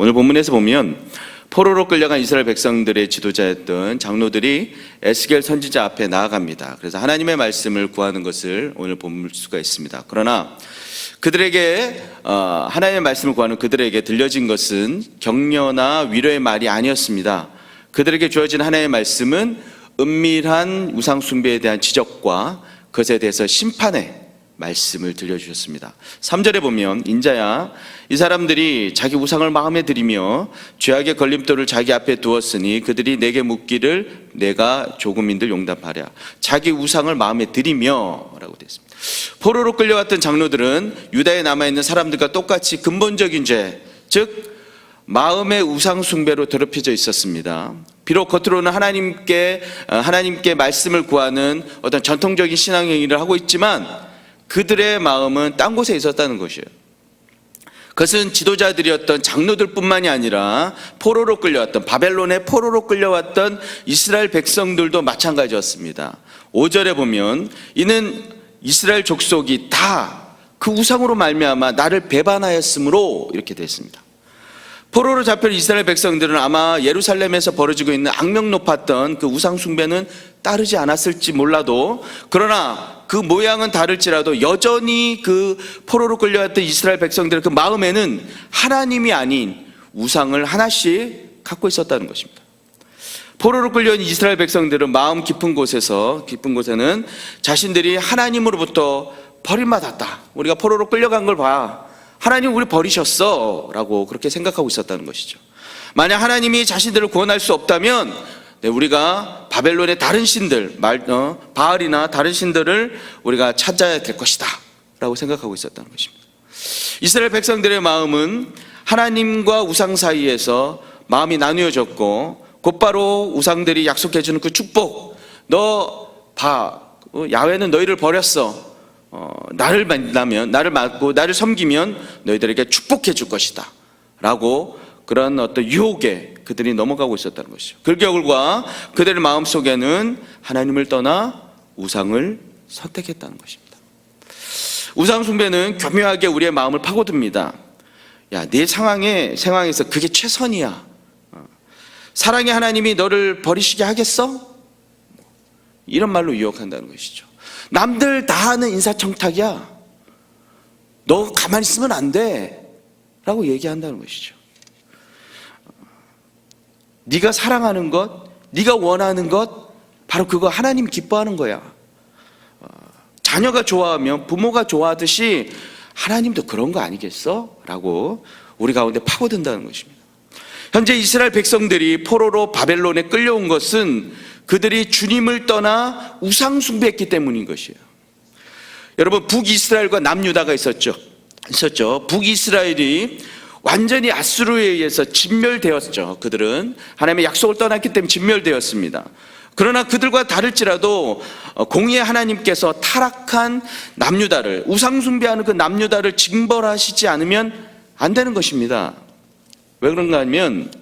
오늘 본문에서 보면 포로로 끌려간 이스라엘 백성들의 지도자였던 장로들이 에스겔 선지자 앞에 나아갑니다. 그래서 하나님의 말씀을 구하는 것을 오늘 볼 수가 있습니다. 그러나 그들에게 하나님의 말씀을 구하는 그들에게 들려진 것은 격려나 위로의 말이 아니었습니다. 그들에게 주어진 하나님의 말씀은 은밀한 우상 숭배에 대한 지적과 그것에 대해서 심판의 말씀을 들려주셨습니다. 3절에 보면 인자야 이 사람들이 자기 우상을 마음에 들이며 죄악의 걸림돌을 자기 앞에 두었으니 그들이 내게 묻기를 내가 조금인들 용답하랴. 자기 우상을 마음에 들이며 라고 되어 있습니다. 포로로 끌려왔던 장로들은 유다에 남아있는 사람들과 똑같이 근본적인 죄, 즉 마음의 우상 숭배로 더럽혀져 있었습니다. 비록 겉으로는 하나님께 말씀을 구하는 어떤 전통적인 신앙 행위를 하고 있지만 그들의 마음은 딴 곳에 있었다는 것이에요. 그것은 지도자들이었던 장로들뿐만이 아니라 포로로 끌려왔던 바벨론의 포로로 끌려왔던 이스라엘 백성들도 마찬가지였습니다. 5절에 보면 이는 이스라엘 족속이 다 그 우상으로 말미암아 나를 배반하였으므로 이렇게 됐습니다. 포로로 잡힌 이스라엘 백성들은 아마 예루살렘에서 벌어지고 있는 악명 높았던 그 우상 숭배는 따르지 않았을지 몰라도, 그러나 그 모양은 다를지라도 여전히 그 포로로 끌려왔던 이스라엘 백성들의 그 마음에는 하나님이 아닌 우상을 하나씩 갖고 있었다는 것입니다. 포로로 끌려온 이스라엘 백성들은 마음 깊은 곳에는 자신들이 하나님으로부터 버림받았다, 우리가 포로로 끌려간 걸 봐, 하나님 우리 버리셨어 라고 그렇게 생각하고 있었다는 것이죠. 만약 하나님이 자신들을 구원할 수 없다면 우리가 바벨론의 다른 신들, 바알이나 다른 신들을 우리가 찾아야 될 것이다 라고 생각하고 있었다는 것입니다. 이스라엘 백성들의 마음은 하나님과 우상 사이에서 마음이 나누어졌고, 곧바로 우상들이 약속해주는 그 축복, 너 봐, 야훼는 너희를 버렸어, 나를 만나면, 나를 맡고 나를 섬기면 너희들에게 축복해 줄 것이다 라고 그런 어떤 유혹에 그들이 넘어가고 있었다는 것이죠. 그 결과 그들의 마음속에는 하나님을 떠나 우상을 선택했다는 것입니다. 우상 숭배는 교묘하게 우리의 마음을 파고듭니다. 야, 네 상황에서 그게 최선이야. 사랑의 하나님이 너를 버리시게 하겠어? 이런 말로 유혹한다는 것이죠. 남들 다 하는 인사청탁이야, 너 가만히 있으면 안 돼 라고 얘기한다는 것이죠. 네가 사랑하는 것, 네가 원하는 것, 바로 그거 하나님 기뻐하는 거야. 자녀가 좋아하면 부모가 좋아하듯이 하나님도 그런 거 아니겠어? 라고 우리 가운데 파고든다는 것입니다. 현재 이스라엘 백성들이 포로로 바벨론에 끌려온 것은 그들이 주님을 떠나 우상 숭배했기 때문인 것이에요. 여러분, 북이스라엘과 남유다가 있었죠. 북이스라엘이 완전히 아수르에 의해서 진멸되었죠. 그들은 하나님의 약속을 떠났기 때문에 진멸되었습니다. 그러나 그들과 다를지라도 공의의 하나님께서 타락한 남유다를, 우상 숭배하는 그 남유다를 징벌하시지 않으면 안 되는 것입니다. 왜 그런가 하면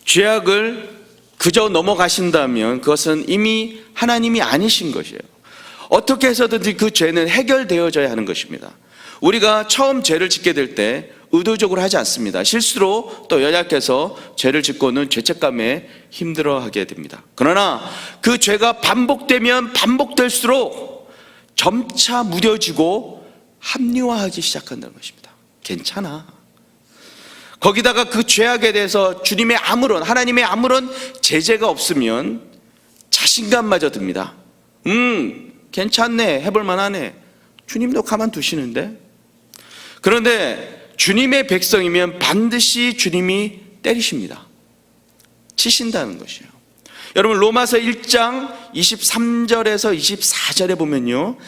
죄악을 그저 넘어가신다면 그것은 이미 하나님이 아니신 것이에요. 어떻게 해서든지 그 죄는 해결되어져야 하는 것입니다. 우리가 처음 죄를 짓게 될 때 의도적으로 하지 않습니다. 실수로 또 연약해서 죄를 짓고는 죄책감에 힘들어하게 됩니다. 그러나 그 죄가 반복되면 반복될수록 점차 무뎌지고 합리화하기 시작한다는 것입니다. 괜찮아. 거기다가 그 죄악에 대해서 하나님의 아무런 제재가 없으면 자신감마저 듭니다. 괜찮네, 해볼만 하네, 주님도 가만두시는데. 그런데 주님의 백성이면 반드시 주님이 때리십니다. 치신다는 것이에요. 여러분, 로마서 1장 23절에서 24절에 보면요,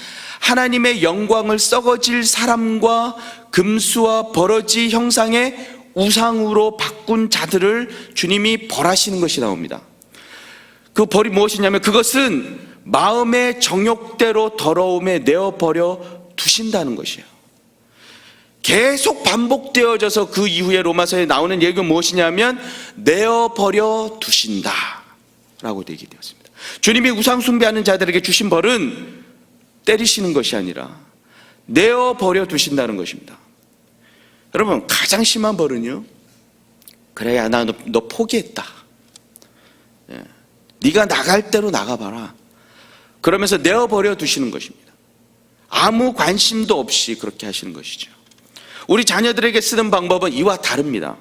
하나님의 영광을 썩어질 사람과 금수와 버러지 형상의 우상으로 바꾼 자들을 주님이 벌하시는 것이 나옵니다. 그 벌이 무엇이냐면 그것은 마음의 정욕대로 더러움에 내어버려 두신다는 것이에요. 계속 반복되어져서 그 이후에 로마서에 나오는 얘기가 무엇이냐면 내어버려 두신다 라고 얘기되었습니다. 주님이 우상 숭배하는 자들에게 주신 벌은 때리시는 것이 아니라 내어버려 두신다는 것입니다. 여러분, 가장 심한 벌은요, 그래, 야, 너 포기했다. 예. 네가 나갈 대로 나가봐라. 그러면서 내어버려 두시는 것입니다. 아무 관심도 없이 그렇게 하시는 것이죠. 우리 자녀들에게 쓰는 방법은 이와 다릅니다.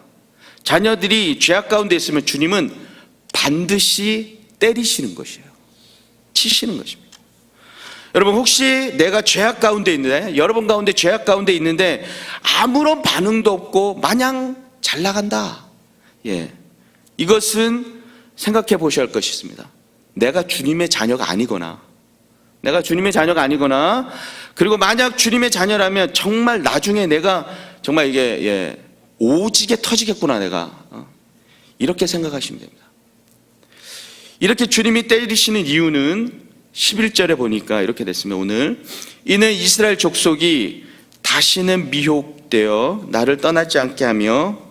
자녀들이 죄악 가운데 있으면 주님은 반드시 때리시는 것이에요. 치시는 것입니다. 여러분, 혹시 내가 죄악 가운데 있는데, 여러분 가운데 죄악 가운데 있는데 아무런 반응도 없고 마냥 잘 나간다. 예, 이것은 생각해 보셔야 할 것이 있습니다. 내가 주님의 자녀가 아니거나, 그리고 만약 주님의 자녀라면 정말 나중에 내가 정말 이게 오지게 터지겠구나, 내가. 이렇게 생각하시면 됩니다. 이렇게 주님이 때리시는 이유는 11절에 보니까 이렇게 됐습니다. 오늘 이는 이스라엘 족속이 다시는 미혹되어 나를 떠나지 않게 하며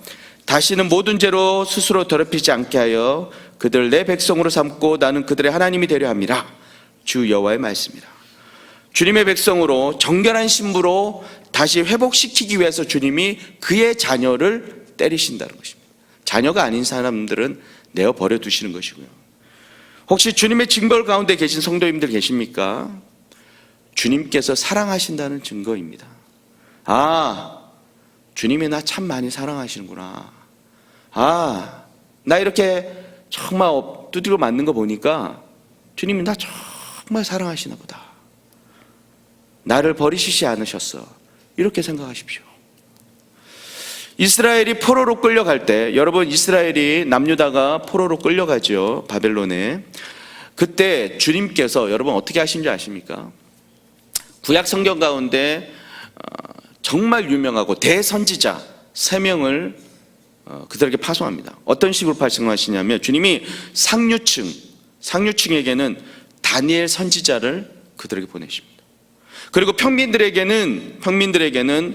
다시는 모든 죄로 스스로 더럽히지 않게 하여 그들 내 백성으로 삼고 나는 그들의 하나님이 되려 함이라. 주 여호와의 말씀이라. 주님의 백성으로 정결한 신부로 다시 회복시키기 위해서 주님이 그의 자녀를 때리신다는 것입니다. 자녀가 아닌 사람들은 내어버려 두시는 것이고요. 혹시 주님의 징벌 가운데 계신 성도님들 계십니까? 주님께서 사랑하신다는 증거입니다. 아, 주님이 나 참 많이 사랑하시는구나. 아, 나 이렇게 정말 두드려 맞는 거 보니까 주님이 나 정말 사랑하시나 보다. 나를 버리시지 않으셨어. 이렇게 생각하십시오. 이스라엘이 포로로 끌려갈 때, 여러분, 이스라엘이 남유다가 포로로 끌려가죠, 바벨론에. 그때 주님께서 여러분 어떻게 하신 줄 아십니까? 구약 성경 가운데 정말 유명하고 대선지자 3명을 그들에게 파송합니다. 어떤 식으로 파송하시냐면 주님이 상류층에게는 다니엘 선지자를 그들에게 보내십니다. 그리고 평민들에게는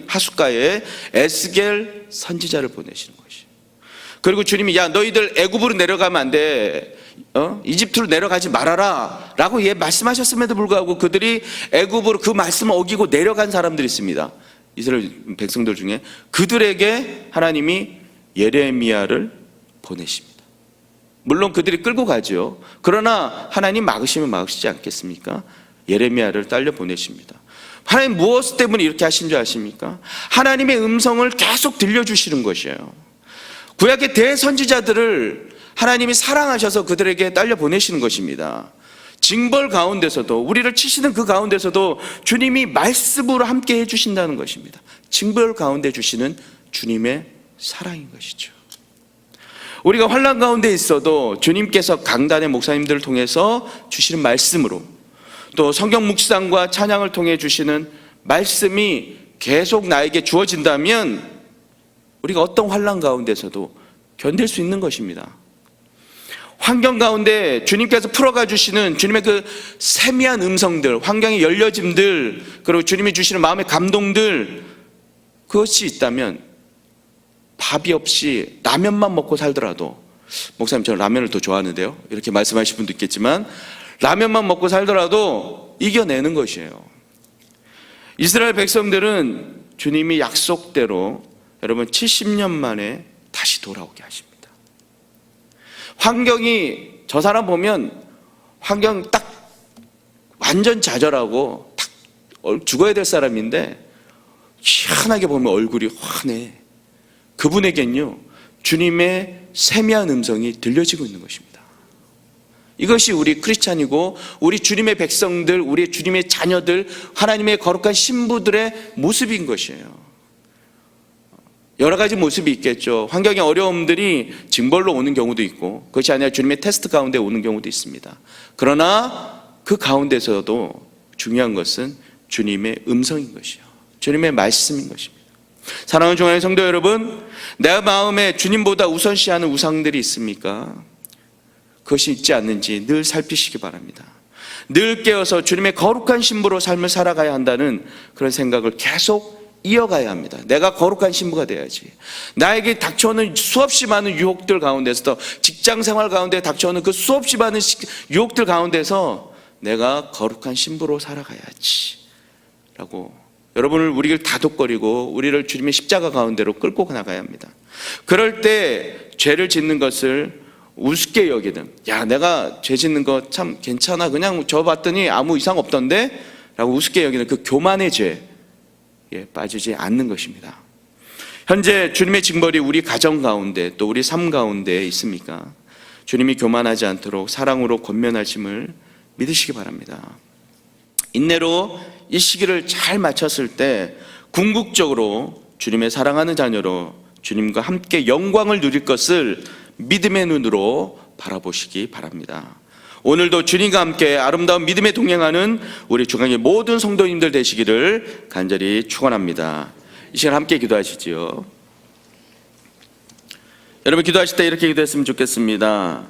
하숫가에 에스겔 선지자를 보내시는 것이에요. 그리고 주님이 야, 너희들 애굽으로 내려가면 안 돼. 이집트로 내려가지 말아라 라고 말씀하셨음에도 불구하고 그들이 애굽으로 그 말씀을 어기고 내려간 사람들이 있습니다. 이스라엘 백성들 중에 그들에게 하나님이 예레미야를 보내십니다. 물론 그들이 끌고 가죠. 그러나 하나님 막으시면 막으시지 않겠습니까? 예레미야를 딸려 보내십니다. 하나님 무엇 때문에 이렇게 하신 줄 아십니까? 하나님의 음성을 계속 들려주시는 것이에요. 구약의 대선지자들을 하나님이 사랑하셔서 그들에게 딸려 보내시는 것입니다. 징벌 가운데서도, 우리를 치시는 그 가운데서도 주님이 말씀으로 함께 해주신다는 것입니다. 징벌 가운데 주시는 주님의 사랑인 것이죠. 우리가 환난 가운데 있어도 주님께서 강단의 목사님들을 통해서 주시는 말씀으로, 또 성경 묵상과 찬양을 통해 주시는 말씀이 계속 나에게 주어진다면 우리가 어떤 환난 가운데서도 견딜 수 있는 것입니다. 환경 가운데 주님께서 풀어가 주시는 주님의 그 세미한 음성들, 환경의 열려짐들, 그리고 주님이 주시는 마음의 감동들, 그것이 있다면 밥이 없이 라면만 먹고 살더라도, 목사님 저는 라면을 더 좋아하는데요, 이렇게 말씀하실 분도 있겠지만 라면만 먹고 살더라도 이겨내는 것이에요. 이스라엘 백성들은 주님이 약속대로 여러분 70년 만에 다시 돌아오게 하십니다. 환경이, 저 사람 보면 환경 딱 완전 좌절하고 딱 죽어야 될 사람인데 희한하게 보면 얼굴이 환해. 그분에겐요 주님의 세미한 음성이 들려지고 있는 것입니다. 이것이 우리 크리스찬이고 우리 주님의 백성들, 우리 주님의 자녀들, 하나님의 거룩한 신부들의 모습인 것이에요. 여러 가지 모습이 있겠죠. 환경의 어려움들이 징벌로 오는 경우도 있고, 그것이 아니라 주님의 테스트 가운데 오는 경우도 있습니다. 그러나 그 가운데서도 중요한 것은 주님의 음성인 것이요, 주님의 말씀인 것입니다. 사랑하는 종아리 성도 여러분, 내 마음에 주님보다 우선시하는 우상들이 있습니까? 그것이 있지 않는지 늘 살피시기 바랍니다. 늘 깨어서 주님의 거룩한 신부로 삶을 살아가야 한다는 그런 생각을 계속 이어가야 합니다. 내가 거룩한 신부가 돼야지. 나에게 닥쳐오는 수없이 많은 유혹들 가운데서, 직장생활 가운데 닥쳐오는 그 수없이 많은 유혹들 가운데서 내가 거룩한 신부로 살아가야지 라고 여러분을 우리를 다독거리고 우리를 주님의 십자가 가운데로 끌고 나가야 합니다. 그럴 때 죄를 짓는 것을 우습게 여기든, 야 내가 죄 짓는 거 참 괜찮아, 그냥 저 봤더니 아무 이상 없던데 라고 우습게 여기는 그 교만의 죄에 빠지지 않는 것입니다. 현재 주님의 징벌이 우리 가정 가운데 또 우리 삶 가운데 있습니까? 주님이 교만하지 않도록 사랑으로 권면하심을 믿으시기 바랍니다. 인내로 이 시기를 잘 마쳤을 때 궁극적으로 주님의 사랑하는 자녀로 주님과 함께 영광을 누릴 것을 믿음의 눈으로 바라보시기 바랍니다. 오늘도 주님과 함께 아름다운 믿음에 동행하는 우리 중앙의 모든 성도님들 되시기를 간절히 축원합니다. 이 시간 함께 기도하시지요. 여러분 기도하실 때 이렇게 기도했으면 좋겠습니다.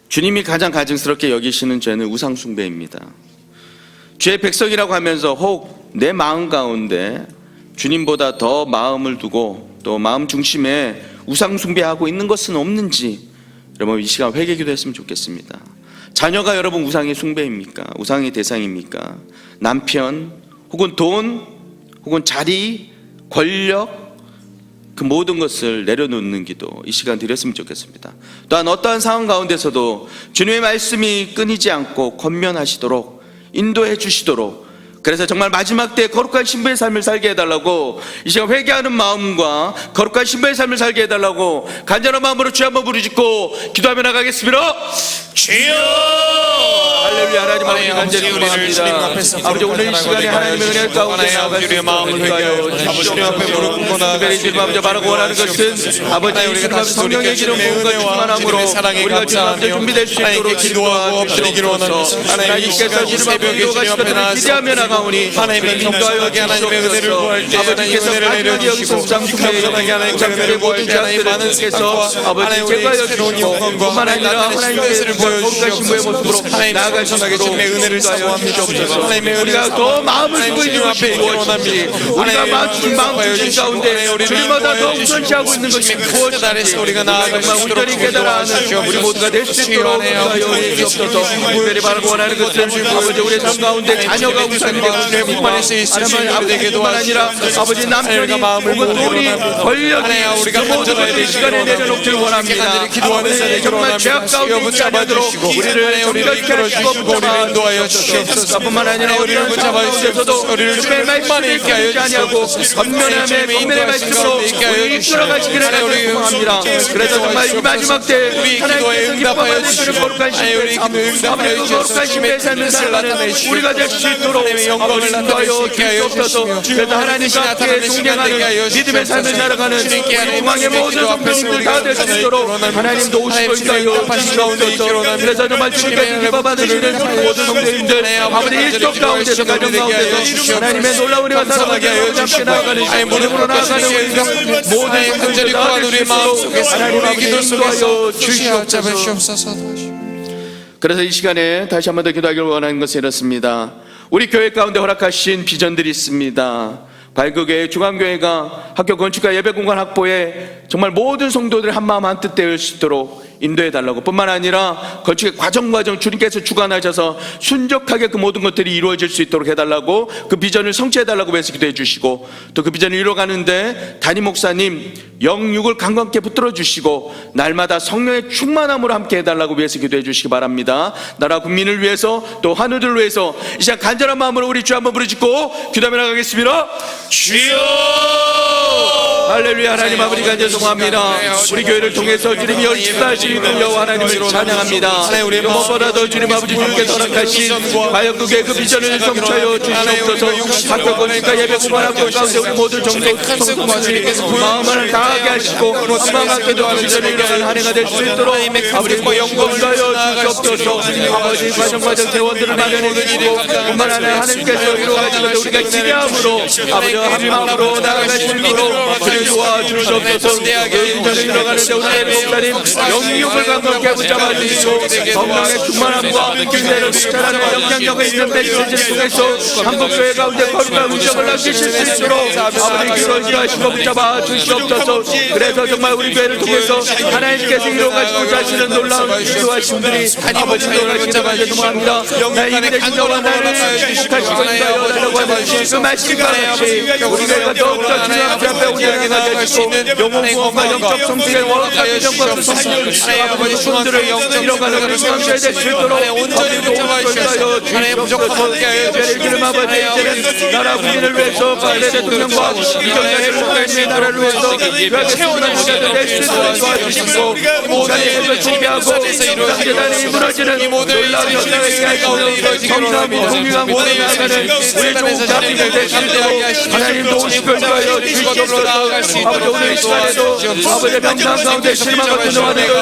주님이 가장 가증스럽게 여기시는 죄는 우상 숭배입니다. 주의 백성이라고 하면서 혹 내 마음 가운데 주님보다 더 마음을 두고 또 마음 중심에 우상 숭배하고 있는 것은 없는지 여러분 이 시간 회개 기도했으면 좋겠습니다. 자녀가 여러분 우상의 숭배입니까? 우상의 대상입니까? 남편 혹은 돈 혹은 자리, 권력, 그 모든 것을 내려놓는 기도 이 시간 드렸으면 좋겠습니다. 또한 어떠한 상황 가운데서도 주님의 말씀이 끊이지 않고 권면하시도록 인도해 주시도록, 그래서 정말 마지막 때 거룩한 신부의 삶을 살게 해달라고 이 시간 회개하는 마음과 거룩한 신부의 삶을 살게 해달라고 간절한 마음으로 주여 한번 부르짖고 기도하며 나가겠습니다. 주여! 할렐루야. 하나님 아버지 간절히 기도합니다. 아버지 오늘 이 시간에 하나님의 은혜 가운데 나아갈 수 마음을 회개하여 주님 앞에 무릎 꿇고 나아갈 수 있는 바라고 원하는 것은 아버지 우리가 성령의 기름 부음과 충만함으로 우리가 주님 앞에 준비될 수 있도록 기도하고 주옵소서. 하나님께서 주님 앞에 기도하시는 기대하며 나가오니 하나님의 인도하여 주옵소서. 아버지께서 간절히 여기서 우상 숭배의 모든 자들께서 아버지 제거하여 주시고 뿐만 아니라 하나님의 거룩한 신부의 모습으로 나아갈 수 있도록 은혜를 주옵소서. 우리가 더 마음을 두고 있는 것이 무엇인지, 우리가 마음 중심 가운데 주님보다 더 우선시하고 있는 것이 무엇인지 우리가 정말 온전히 깨달아하는 우리 모두가 될 수 있도록 인도하여 주옵소서. 특별히 바라고 원하는 것은 아버지 우리의 삶 가운데 자녀가 우선이 되고 뿐만 아니라 아버지 남편이 혹은 돈이 권력이 그 모든 것을 시간에 내려놓기를 원합니다. 아버지 정말 죄악 가운데 있지 않도록 우리를 정결케 하시고 인도하여 주옵소서. 뿐만 아니라 우리를 가운데서도 주의 말씀을 잊지 아니하고 건면함에 건면의 말씀으로 우리 이끌어가시기를 소망합니다. 그래서 정말 이 마지막 때 하나님께서 기뻐하여 주시는 거룩한 신부의 삶, 아버지 거룩한 신부의 삶을 살아가는 우리가 될 수 있도록 아버지 인도하여 주옵소서. 그래서 하나님과 함께 동행하는 믿음의 삶을 살아가는 우리 중앙의 모든 성도님들 다 될 수 있도록 하나님 도우시고 인도하여 주옵소서. 그래서 정말 주님께 기뻐 받으시는 모든 성도님들 아버지 일속 가운데서 가정 가운데서 하나님의 놀라운 은혜와 사랑하게 하여 주시고 나아가는 믿음으로 나아가는 우리 모든 성도님들 다 될 수 있도록 하나님 아버지 인도하여 주시옵소서. 그래서 이 시간에 다시 한 번 더 기도하기를 원하는 것은 이렇습니다. 우리 교회 가운데 허락하신 비전들이 있습니다. 발교회, 중앙교회가 학교 건축과 예배공간 확보에 정말 모든 성도들이 한마음 한뜻 되을 수 있도록 인도해달라고, 뿐만 아니라 건축의 과정 주님께서 주관하셔서 순적하게 그 모든 것들이 이루어질 수 있도록 해달라고, 그 비전을 성취해달라고 해서 기도해 주시고, 또 그 비전을 이루어가는데 담임 목사님 영육을 강건케 붙들어 주시고 날마다 성령의 충만함으로 함께 해달라고 위해서 기도해 주시기 바랍니다. 나라 국민을 위해서 또 한우들을 위해서 이 시간 간절한 마음으로 우리 주 한번 부르짖고 기도하며 나가겠습니다. 주여! 할렐루야. 하나님 아버지 간절히 소망합니다. 우리 교회를 통해서 주님이 열심하시는 여호와 하나님을 찬양합니다. 무엇보다도 주님 아버지 주님께서 허락하신 과역국의 그 비전을 성취하여 주시옵소서. 학교 건축과 예배공간 학교 가운데 우리 모두 성도들이 마음을 다하게 하시고 한마음 함께도 그 비전을 이루어가는 한 해가 될 수 있도록 아버지 영광을 다하여 주시옵소서. 아버지 과정 대원들을 마련해 주시고 뿐만 아니라 하나님께서 이루어가시는 우리가 기대함으로 아버지 한마음으로 나아갈 수 있도록 주님 도와주시옵소서. 비전을 이루어가는데 우리 목사님 영육을 강건케 붙잡아 주시고 성령의 충만함과 기대를 붙잡는 영향력을 있는 메시지를 통해서 한국교회 가운데 거룩한 운명을 남기실 수 있도록 아버지 기도하시고 붙잡아 주시옵소서. 그래서 정말 우리 교회를 통해서 하나님께서 이루어가시고자 하시는 놀라운 기도하심들이 아버지 이루어가시는 것을 도모합니다. 나의 입에 진정한 나를 축복하시고 인도하여 달라고 하는 그 말씀과 같이 우리 교회가 더욱더 주님 앞에 온전하게 하시고 영혼 구원과 영적 성숙의 원과 규정과 그 성령을 아버지 손들을 이뤄가는 우리 주님께 될 수 있도록 온전히 붙잡아주시옵소서. 하나님 부족함 없게 하여 주시옵소서. 아버지 나라 국민을 위해서 빨래 대통령과 이정자를 목회의 나라를 위해서 채워나는 자들 낼수 있도록 도와주시고 목사님을 준비하고 상대단이 무너지는 놀라운 역사를 하시고 정상이 동일한 모델을 나가는 우리 종 자비를 되시도록 하나님 도우시고 인도하여 주시옵소서. 아버지 오늘 이 시간에도 아버지 명상 가운데 실망과 분노하는 것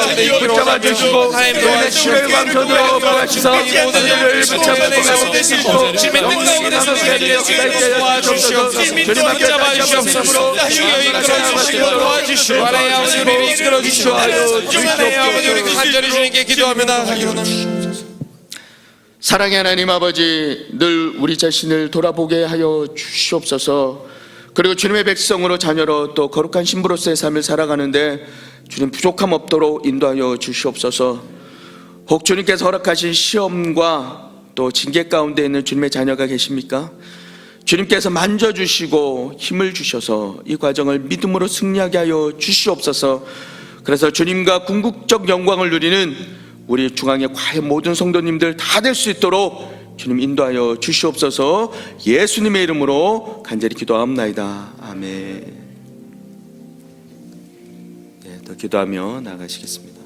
붙잡아 주시고 오늘 치료의 광선으로 막아주사 우리를 붙잡고 가시고 영광이 나누게 되어 주옵소서. 주님 앞에 다시 한번 힘으로 도와주시고 하나님 아버지 우리를 이끌어 주시고 하나님 아버지 우리 간절히 주님께 기도합니다. 사랑의 하나님 아버지, 늘 우리 자신을 돌아보게 하여 주시옵소서. 그리고 주님의 백성으로 자녀로 또 거룩한 신부로서의 삶을 살아가는데 주님 부족함 없도록 인도하여 주시옵소서. 혹 주님께서 허락하신 시험과 또 징계 가운데 있는 주님의 자녀가 계십니까? 주님께서 만져주시고 힘을 주셔서 이 과정을 믿음으로 승리하게 하여 주시옵소서. 그래서 주님과 궁극적 영광을 누리는 우리 중앙의 과연 모든 성도님들 다 될 수 있도록 주님 인도하여 주시옵소서. 예수님의 이름으로 간절히 기도합나이다. 아멘. 네, 더 기도하며 나가시겠습니다.